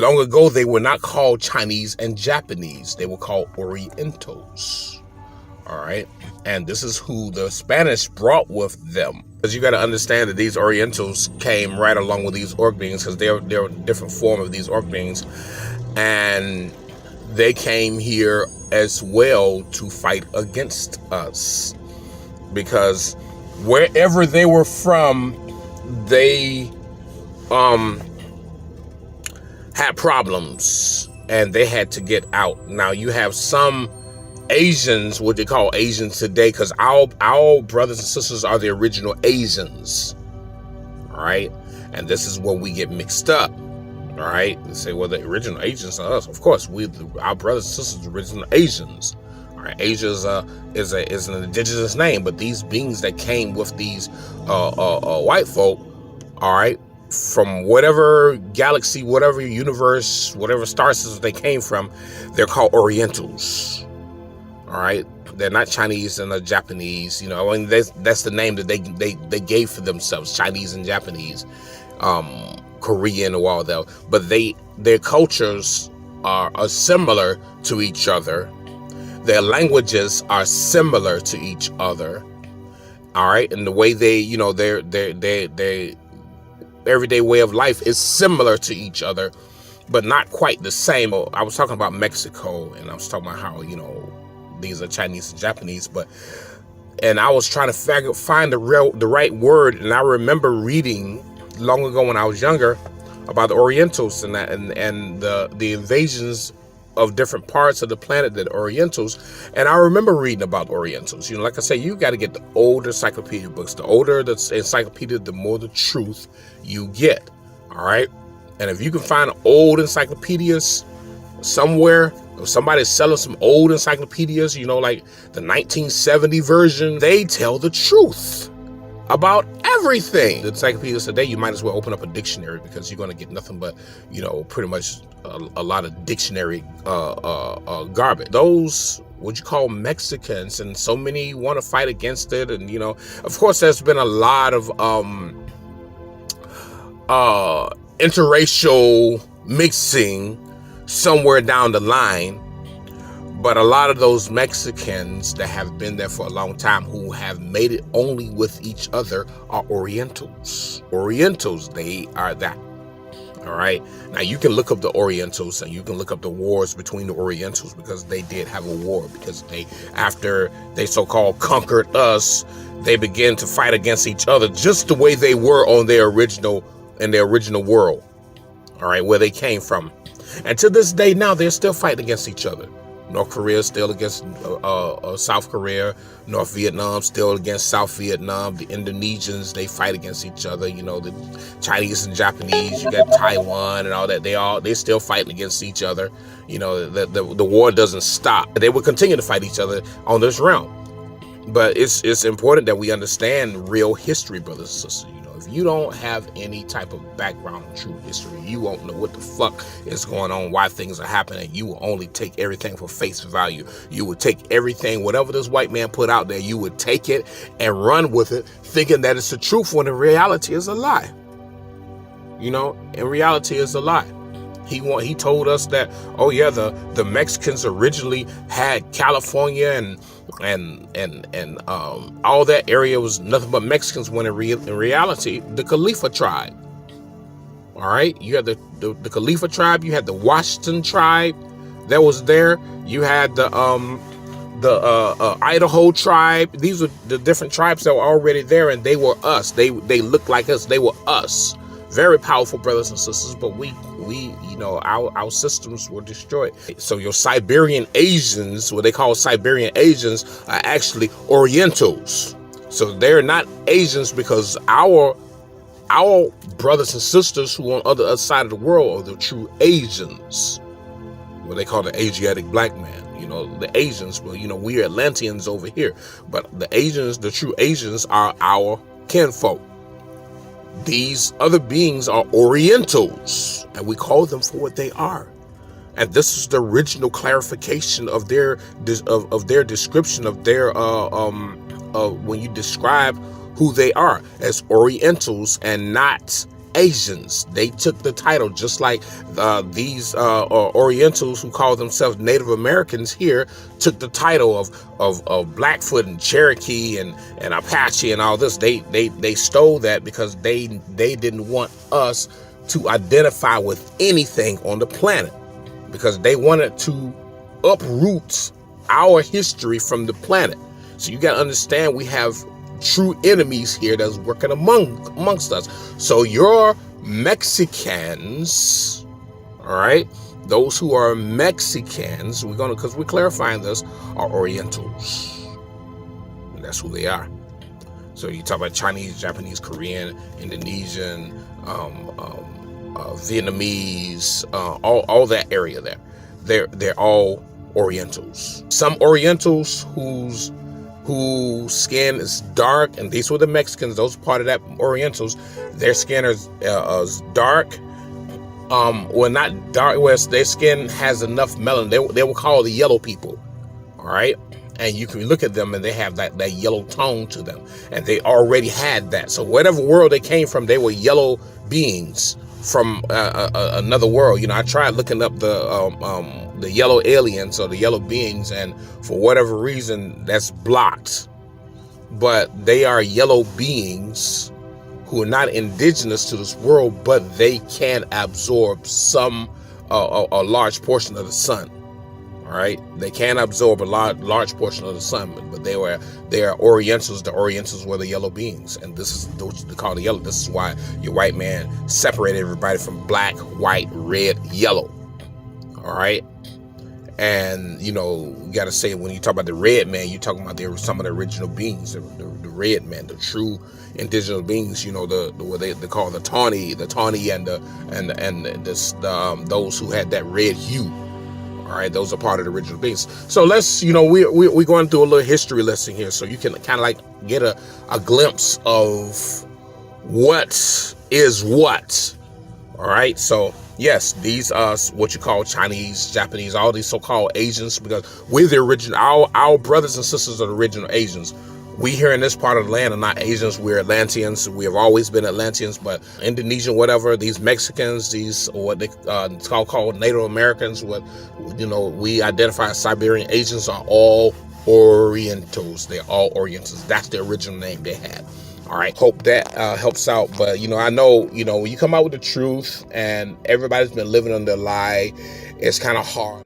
Long ago, they were not called Chinese and Japanese. They were called Orientals. All right. And this is who the Spanish brought with them. Because you got to understand that these Orientals came right along with these orc beings, because they're a different form of these orc beings. And they came here as well to fight against us. Because wherever they were from, they had problems and they had to get out. Now you have some Asians, what they call Asians today, because our brothers and sisters are the original Asians. All right. And this is where we get mixed up. All right. They say, well, the original Asians are us. Of course, our brothers and sisters are original Asians. All right. Asia is an indigenous name, but these beings that came with these white folk, all right, from whatever galaxy, whatever universe, whatever star system they came from, they're called Orientals. All right, they're not Chinese and the Japanese. You know, I mean, that's the name that they gave for themselves: Chinese and Japanese, Korean, or all that. But their cultures are similar to each other. Their languages are similar to each other. All right, and the way they, you know, their everyday way of life is similar to each other, but not quite the same. I was talking about Mexico, and I was talking about how, you know, these are Chinese and Japanese, and I was trying to find the right word, and I remember reading long ago when I was younger about the Orientals and the invasions of different parts of the planet, that Orientals, and I remember reading about Orientals. You know, like I say, you got to get the older encyclopedia books. The older the encyclopedia, the more the truth you get. All right, and if you can find old encyclopedias somewhere, if somebody's selling some old encyclopedias, you know, like the 1970 version, they tell the truth about everything. The encyclopedias today, you might as well open up a dictionary, because you're going to get nothing but, you know, pretty much a lot of dictionary garbage. Those, what you call Mexicans, and so many want to fight against it. And, you know, of course, there's been a lot of interracial mixing somewhere down the line, but a lot of those Mexicans that have been there for a long time, who have made it only with each other, are Orientals. Orientals, they are that. All right. Now you can look up the Orientals, and you can look up the wars between the Orientals, because they did have a war, because after they so-called conquered us, they began to fight against each other, just the way they were in their original world. All right, where they came from. And to this day now, they're still fighting against each other. North Korea is still against South Korea. North Vietnam still against South Vietnam. The Indonesians, they fight against each other. You know, the Chinese and Japanese, you got Taiwan and all that. They're still fighting against each other. You know, the war doesn't stop. They will continue to fight each other on this realm. But it's important that we understand real history, brothers and sisters. You know, if you don't have any type of background in true history, you won't know what the fuck is going on, why things are happening. You will only take everything for face value. You would take everything, whatever this white man put out there, you would take it and run with it, thinking that it's the truth, when in reality is a lie. You know, in reality is a lie. He told us that, oh yeah, the Mexicans originally had California and all that area was nothing but Mexicans, when in reality, the Khalifa tribe. All right, you had the Khalifa tribe, you had the Washington tribe that was there, you had the Idaho tribe. These were the different tribes that were already there, and they were us. They looked like us. They were us. Very powerful brothers and sisters, but we you know, our systems were destroyed. So your Siberian Asians, what they call Siberian Asians, are actually Orientals. So they're not Asians, because our brothers and sisters who on the other side of the world are the true Asians. What they call the Asiatic black man. You know, the Asians, well, you know, we're Atlanteans over here, but the Asians, the true Asians, are our kinfolk. These other beings are Orientals, and we call them for what they are. And this is the original clarification of their description of their when you describe who they are as Orientals and not Asians. They took the title, just like these Orientals who call themselves Native Americans here took the title of Blackfoot and Cherokee and Apache and all this. They stole that because they didn't want us to identify with anything on the planet, because they wanted to uproot our history from the planet. So you got to understand, we have true enemies here that's working amongst us. So your Mexicans, all right, those who are Mexicans, because we're clarifying this, are Orientals. And that's who they are. So you talk about Chinese, Japanese, Korean, Indonesian, Vietnamese, all that area there. They're all Orientals. Some Orientals whose skin is dark, and these were the Mexicans, those part of that Orientals, their skin is dark. Well, not dark, where their skin has enough melanin. They were called the yellow people, all right? And you can look at them and they have that yellow tone to them, and they already had that. So whatever world they came from, they were yellow beings from another world. You know, I tried looking up the yellow aliens or the yellow beings, and for whatever reason that's blocked. But they are yellow beings who are not indigenous to this world, but they can absorb a large portion of the sun. All right, they can absorb a large portion of the sun, but they are Orientals. The Orientals were the yellow beings, and this is what they call the yellow. This is why your white man separated everybody from black, white, red, yellow. All right, and you know, you got to say, when you talk about the red man, you're talking about some of the original beings, the red man, the true indigenous beings. You know, what they call the tawny, and those who had that red hue. All right, those are part of the original beings. So let's, you know, we're going through a little history lesson here, so you can kind of like get a glimpse of what is what. All right, so yes, these are what you call Chinese, Japanese, all these so-called Asians, because we're the original. Our brothers and sisters are the original Asians. We here in this part of the land are not Asians. We're Atlanteans. We have always been Atlanteans, but Indonesian, whatever, these Mexicans, these what they called Native Americans, what, you know, we identify as Siberian Asians, are all Orientals. They're all Orientals. That's the original name they had. All right. Hope that helps out. But, you know, I know, you know, when you come out with the truth and everybody's been living under a lie, it's kind of hard.